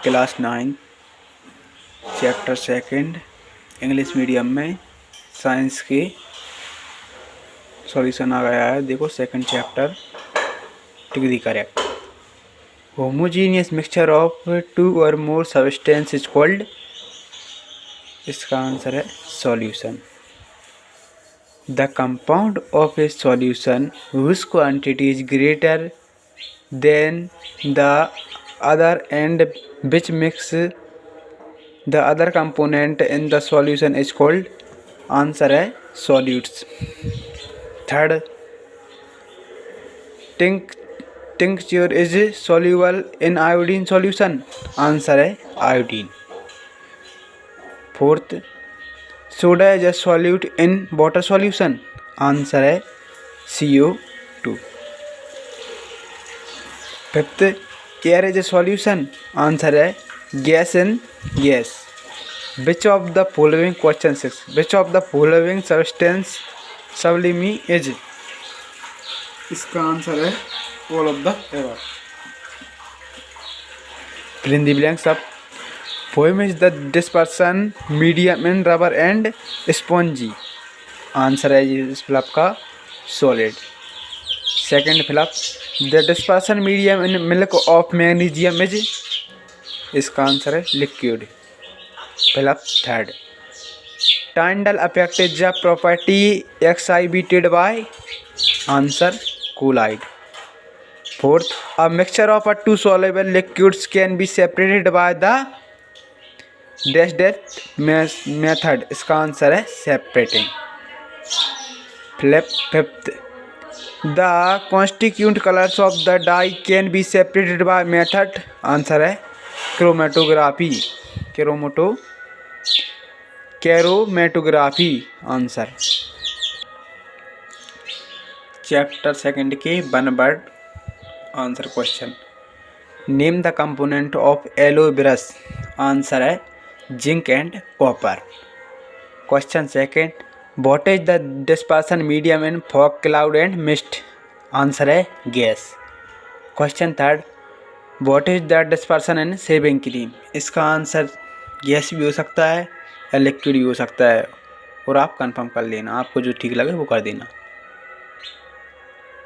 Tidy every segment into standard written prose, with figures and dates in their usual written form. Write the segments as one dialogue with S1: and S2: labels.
S1: Class 9 chapter 2 English medium में science की solution आ गया है। देखो second chapter degree correct. Homogeneous mixture of 2 और मोर सब्सटेंस इज कॉल्ड, इसका आंसर है solution. The compound of A solution whose quantity is greater than the other and which mix the other component in the solution is called, answer है solutes। Third, tincture is soluble in iodine solution, answer है iodine। Fourth, soda is a solute in water solution, answer है CO2। Fifth, air is a solution, answer है gas in gas. Which of the following, question 6, which of the following substance sublime is, इसका answer है all of the above. Fill in the blanks of poem is the dispersion medium in rubber and spongy, answer है इस fill up का solid. Second fill up, the dispersion medium in milk of magnesium is, इसका answer है liquid. Fill up third, Tyndall affect is a property exhibited by, answer colloid. Fourth, a mixture of a two soluble liquids can be separated by the dash death method, इसका answer है separating. Fifth, the constituent colours of the dye can be separated by method, answer है chromatography, chromatography answer. Chapter 2 के 1 word answer question. Name the component of yellow brass, answer है zinc and copper. Question 2, what is the dispersion medium in fog cloud and mist, answer है gas. Question 3, what is the dispersion in shaving cream, इसका answer gas भी हो सकता है या liquid भी हो सकता है, और आप कंफर्म कर लेना, आपको जो ठीक लगे वो कर देना।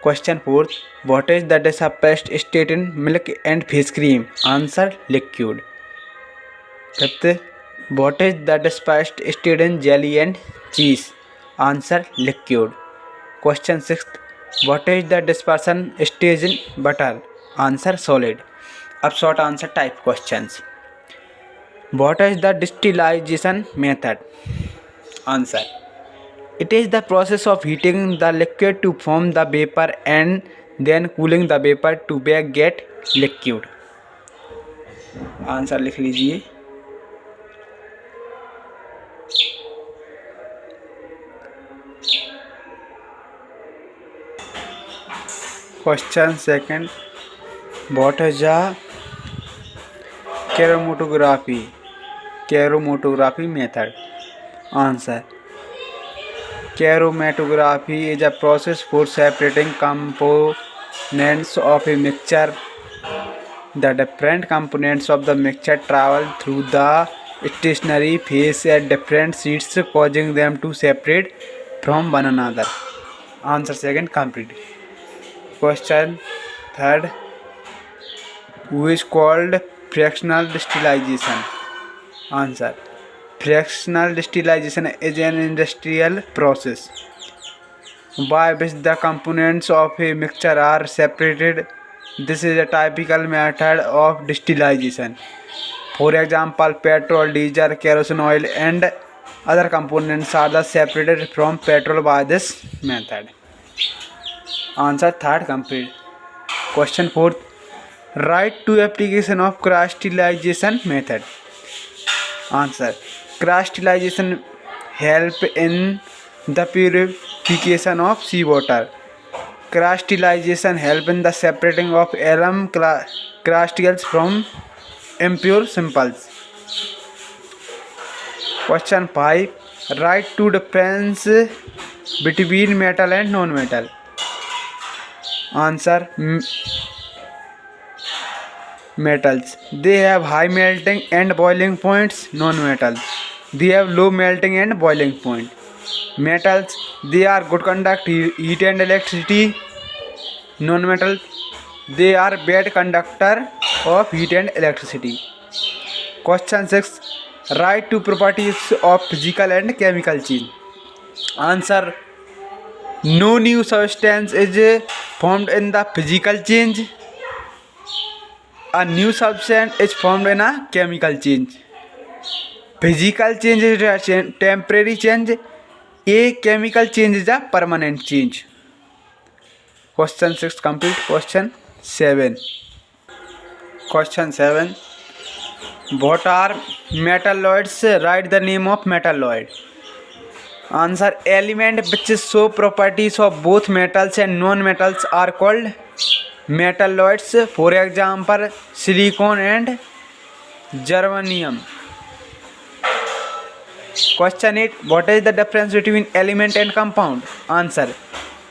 S1: Question 4, what is the dispersed state in milk and face cream, answer liquid. Fifth, what is the dispersed state in jelly and cheese, answer liquid. Question 6, what is the dispersion stage in butter, answer solid. अब short answer type questions. What is the distillation method, answer it is the process of heating the liquid to form the vapor and then cooling the vapor to get liquid, answer लिख लीजिए। Question 2, what is the chromatography method, answer chromatography is a process for separating components of a mixture. The different components of the mixture travel through the stationary phase at different speeds, causing them to separate from one another. Answer 2 complete. Question 3, who is called fractional distillation? Answer, fractional distillation is an industrial process by which the components of a mixture are separated. This is a typical method of distillation. For example, petrol, diesel, kerosene oil and other components are the separated from petrol by this method. Answer 3 complete. Question 4, write 2 application of crystallization method. Answer, crystallization help in the purification of seawater. Crystallization help in the separating of alum crystals from impure samples. Question 5, write 2 difference between metal and non-metal. Answer, metals. They have high melting and boiling points. Non-metals. They have low melting and boiling point. Metals. They are good conduct heat and electricity. Non-metal. They are bad conductor of heat and electricity. Question 6. Write two properties of physical and chemical change. Answer. No new substance is formed in the physical change. A new substance is formed in a chemical change. Physical change is a temporary change. A chemical change is a permanent change. Question 6 complete. Question 7. Question 7. What are metalloids? Write the name of metalloid. Answer. Element which show properties of both metals and non-metals are called metalloids. For example, silicon and germanium. Question 8. What is the difference between element and compound? Answer.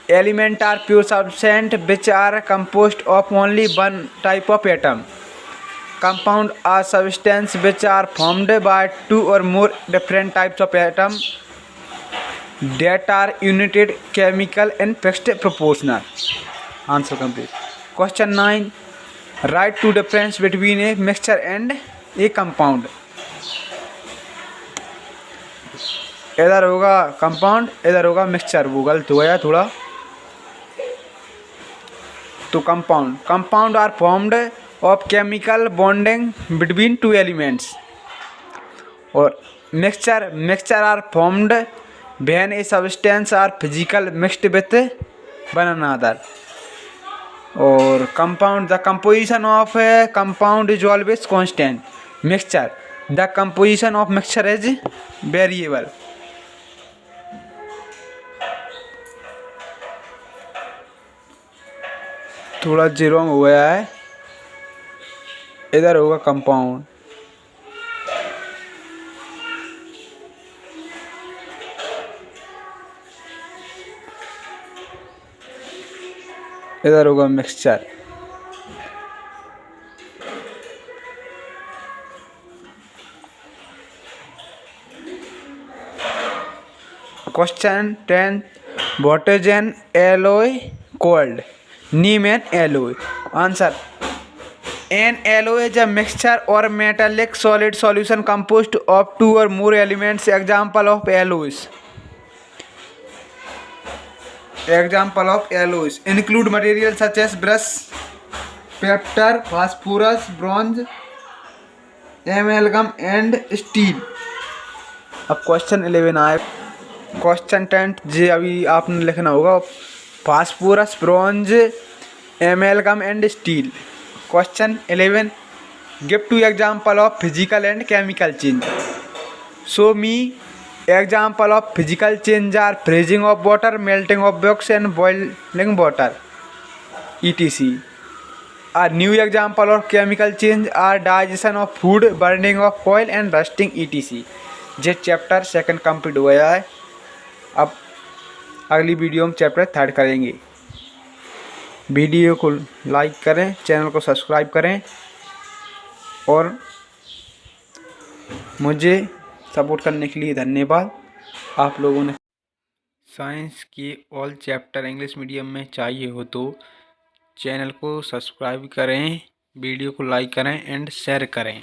S1: Element are pure substance which are composed of only one type of atom. Compound are substances which are formed by two or more different types of atoms that are united, chemical and fixed proportional. Answer complete. Question 9. Write two difference between a mixture and a compound. इधर होगा compound, इधर होगा mixture. वो गलत हो गया थोड़ा. तो compound are formed of chemical bonding between two elements. और mixture are formed when a substance are physical mixed with one another. और compound, the composition of compound is always constant. Mixture, the composition of mixture is variable. थोड़ा zero हो गया है. इधर होगा compound. इधर होगा mixture. Question 10. What is an alloy called? Name an alloy. Answer. An alloy is a mixture or metallic solid solution composed of two or more elements. Example of alloys. Example of alloys include materials such as brass, paper, phosphorus, bronze, amalgam and steel. अब question 11 आए. Question 10 जे अभी आपने लिखना होगा. Phosphorus, bronze, amalgam and steel. Question 11. Give two example of physical and chemical change. Show me example of physical change are freezing of water, melting of wax and boiling water etc. A new example of chemical change are digestion of food, burning of oil and rusting etc. ये chapter 2 complete हो गया है. अब अगली video में chapter 3 करेंगे. Video को like करें, चैनल को सब्सक्राइब करें और मुझे सपोर्ट करने के लिए धन्यवाद. आप लोगों ने साइंस के ऑल चैप्टर इंग्लिश मीडियम में चाहिए हो तो चैनल को सब्सक्राइब करें, वीडियो को लाइक करें एंड शेयर करें.